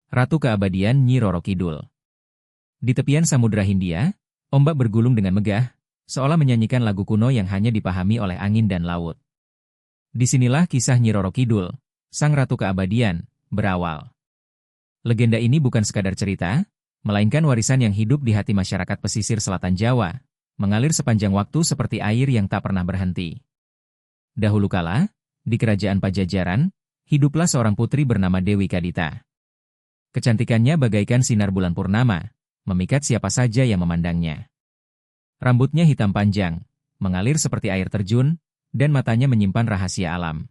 Ratu Keabadian Nyi Roro Kidul. Di tepian Samudra Hindia, ombak bergulung dengan megah, seolah menyanyikan lagu kuno yang hanya dipahami oleh angin dan laut. Disinilah kisah Nyi Roro Kidul, sang Ratu Keabadian, berawal. Legenda ini bukan sekadar cerita, melainkan warisan yang hidup di hati masyarakat pesisir selatan Jawa, mengalir sepanjang waktu seperti air yang tak pernah berhenti. Dahulu kala, di kerajaan Pajajaran, hiduplah seorang putri bernama Dewi Kadita. Kecantikannya bagaikan sinar bulan purnama, memikat siapa saja yang memandangnya. Rambutnya hitam panjang, mengalir seperti air terjun, dan matanya menyimpan rahasia alam.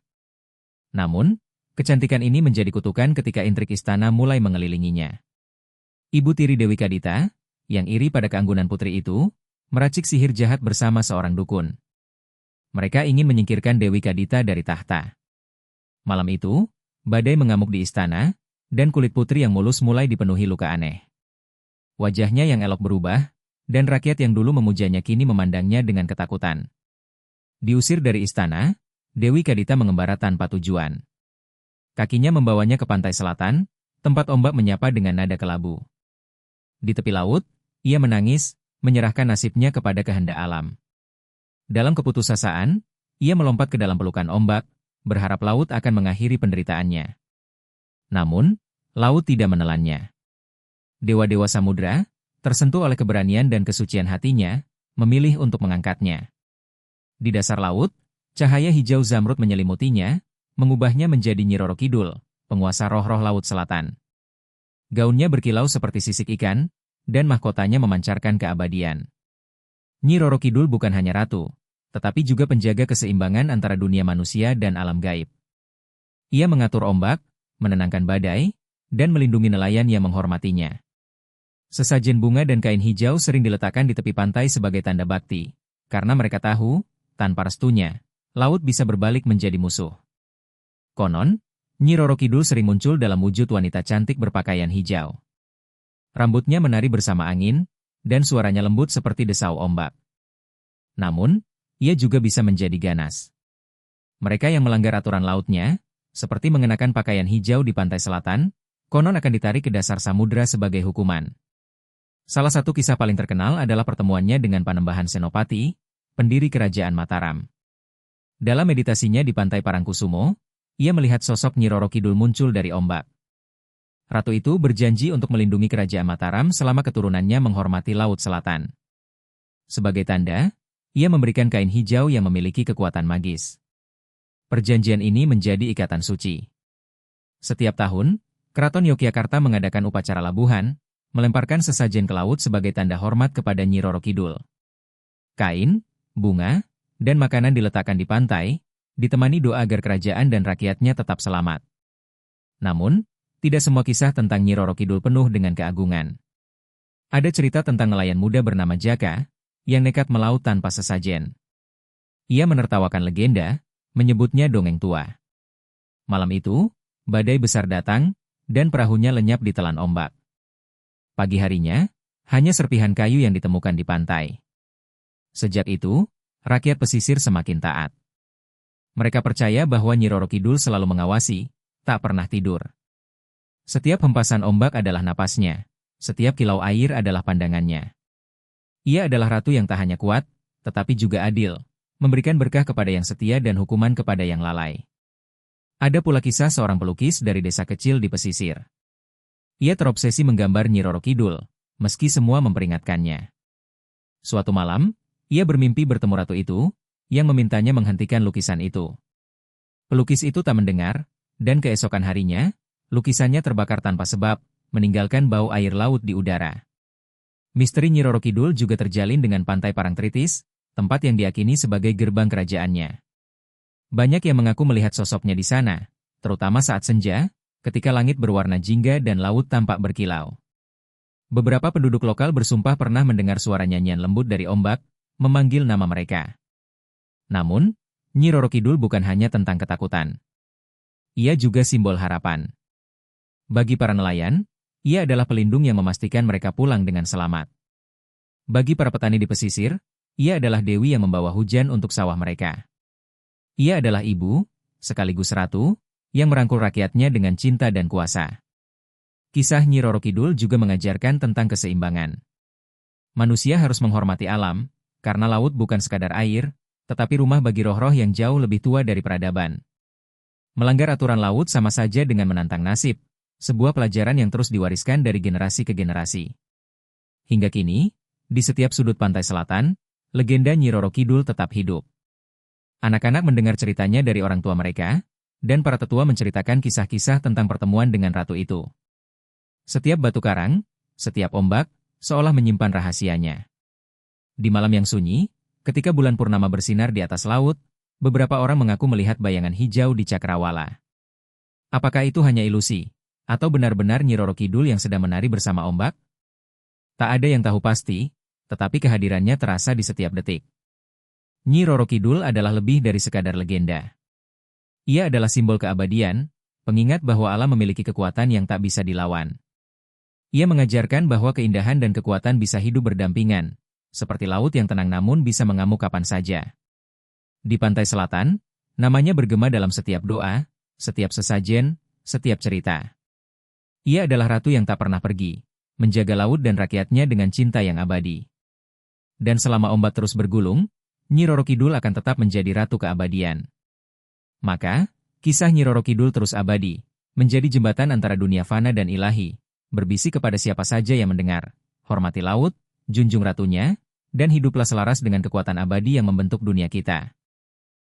Namun, kecantikan ini menjadi kutukan ketika intrik istana mulai mengelilinginya. Ibu tiri Dewi Kadita, yang iri pada keanggunan putri itu, meracik sihir jahat bersama seorang dukun. Mereka ingin menyingkirkan Dewi Kadita dari tahta. Malam itu, badai mengamuk di istana, dan kulit putri yang mulus mulai dipenuhi luka aneh. Wajahnya yang elok berubah, dan rakyat yang dulu memujanya kini memandangnya dengan ketakutan. Diusir dari istana, Dewi Kadita mengembara tanpa tujuan. Kakinya membawanya ke pantai selatan, tempat ombak menyapa dengan nada kelabu. Di tepi laut, ia menangis, menyerahkan nasibnya kepada kehendak alam. Dalam keputusasaan, ia melompat ke dalam pelukan ombak, berharap laut akan mengakhiri penderitaannya. Namun, laut tidak menelannya. Dewa-dewa samudra, tersentuh oleh keberanian dan kesucian hatinya, memilih untuk mengangkatnya. Di dasar laut, cahaya hijau zamrud menyelimutinya, mengubahnya menjadi Nyi Roro Kidul, penguasa roh-roh laut selatan. Gaunnya berkilau seperti sisik ikan, dan mahkotanya memancarkan keabadian. Nyi Roro Kidul bukan hanya ratu, tetapi juga penjaga keseimbangan antara dunia manusia dan alam gaib. Ia mengatur ombak, menenangkan badai, dan melindungi nelayan yang menghormatinya. Sesajen bunga dan kain hijau sering diletakkan di tepi pantai sebagai tanda bakti, karena mereka tahu, tanpa restunya, laut bisa berbalik menjadi musuh. Konon, Nyi Roro Kidul sering muncul dalam wujud wanita cantik berpakaian hijau. Rambutnya menari bersama angin, dan suaranya lembut seperti desau ombak. Namun, ia juga bisa menjadi ganas. Mereka yang melanggar aturan lautnya, seperti mengenakan pakaian hijau di pantai selatan, konon akan ditarik ke dasar samudra sebagai hukuman. Salah satu kisah paling terkenal adalah pertemuannya dengan Panembahan Senopati, pendiri kerajaan Mataram. Dalam meditasinya di pantai Parangkusumo, ia melihat sosok Nyi Roro Kidul muncul dari ombak. Ratu itu berjanji untuk melindungi kerajaan Mataram selama keturunannya menghormati Laut Selatan. Sebagai tanda, ia memberikan kain hijau yang memiliki kekuatan magis. Perjanjian ini menjadi ikatan suci. Setiap tahun, Keraton Yogyakarta mengadakan upacara labuhan, melemparkan sesajen ke laut sebagai tanda hormat kepada Nyi Roro Kidul. Kain, bunga, dan makanan diletakkan di pantai, ditemani doa agar kerajaan dan rakyatnya tetap selamat. Namun, tidak semua kisah tentang Nyi Roro Kidul penuh dengan keagungan. Ada cerita tentang nelayan muda bernama Jaka, yang nekat melaut tanpa sesajen. Ia menertawakan legenda, menyebutnya dongeng tua. Malam itu, badai besar datang, dan perahunya lenyap di telan ombak. Pagi harinya, hanya serpihan kayu yang ditemukan di pantai. Sejak itu, rakyat pesisir semakin taat. Mereka percaya bahwa Nyi Roro Kidul selalu mengawasi, tak pernah tidur. Setiap hempasan ombak adalah napasnya, setiap kilau air adalah pandangannya. Ia adalah ratu yang tak hanya kuat, tetapi juga adil, memberikan berkah kepada yang setia dan hukuman kepada yang lalai. Ada pula kisah seorang pelukis dari desa kecil di pesisir. Ia terobsesi menggambar Nyi Roro Kidul, meski semua memperingatkannya. Suatu malam, ia bermimpi bertemu ratu itu, yang memintanya menghentikan lukisan itu. Pelukis itu tak mendengar, dan keesokan harinya, lukisannya terbakar tanpa sebab, meninggalkan bau air laut di udara. Misteri Nyi Roro Kidul juga terjalin dengan pantai Parangtritis, tempat yang diyakini sebagai gerbang kerajaannya. Banyak yang mengaku melihat sosoknya di sana, terutama saat senja, ketika langit berwarna jingga dan laut tampak berkilau. Beberapa penduduk lokal bersumpah pernah mendengar suara nyanyian lembut dari ombak, memanggil nama mereka. Namun, Nyi Roro Kidul bukan hanya tentang ketakutan. Ia juga simbol harapan. Bagi para nelayan, ia adalah pelindung yang memastikan mereka pulang dengan selamat. Bagi para petani di pesisir, ia adalah dewi yang membawa hujan untuk sawah mereka. Ia adalah ibu, sekaligus ratu, yang merangkul rakyatnya dengan cinta dan kuasa. Kisah Nyi Roro Kidul juga mengajarkan tentang keseimbangan. Manusia harus menghormati alam, karena laut bukan sekadar air, tetapi rumah bagi roh-roh yang jauh lebih tua dari peradaban. Melanggar aturan laut sama saja dengan menantang nasib, sebuah pelajaran yang terus diwariskan dari generasi ke generasi. Hingga kini, di setiap sudut pantai selatan, legenda Nyi Roro Kidul tetap hidup. Anak-anak mendengar ceritanya dari orang tua mereka, dan para tetua menceritakan kisah-kisah tentang pertemuan dengan ratu itu. Setiap batu karang, setiap ombak, seolah menyimpan rahasianya. Di malam yang sunyi, ketika bulan purnama bersinar di atas laut, beberapa orang mengaku melihat bayangan hijau di cakrawala. Apakah itu hanya ilusi? Atau benar-benar Nyi Roro Kidul yang sedang menari bersama ombak? Tak ada yang tahu pasti, tetapi kehadirannya terasa di setiap detik. Nyi Roro Kidul adalah lebih dari sekadar legenda. Ia adalah simbol keabadian, pengingat bahwa alam memiliki kekuatan yang tak bisa dilawan. Ia mengajarkan bahwa keindahan dan kekuatan bisa hidup berdampingan, seperti laut yang tenang namun bisa mengamuk kapan saja. Di pantai selatan, namanya bergema dalam setiap doa, setiap sesajen, setiap cerita. Ia adalah ratu yang tak pernah pergi, menjaga laut dan rakyatnya dengan cinta yang abadi. Dan selama ombak terus bergulung, Nyi Roro Kidul akan tetap menjadi ratu keabadian. Maka, kisah Nyi Roro Kidul terus abadi, menjadi jembatan antara dunia fana dan ilahi, berbisik kepada siapa saja yang mendengar. Hormati laut, junjung ratunya, dan hiduplah selaras dengan kekuatan abadi yang membentuk dunia kita.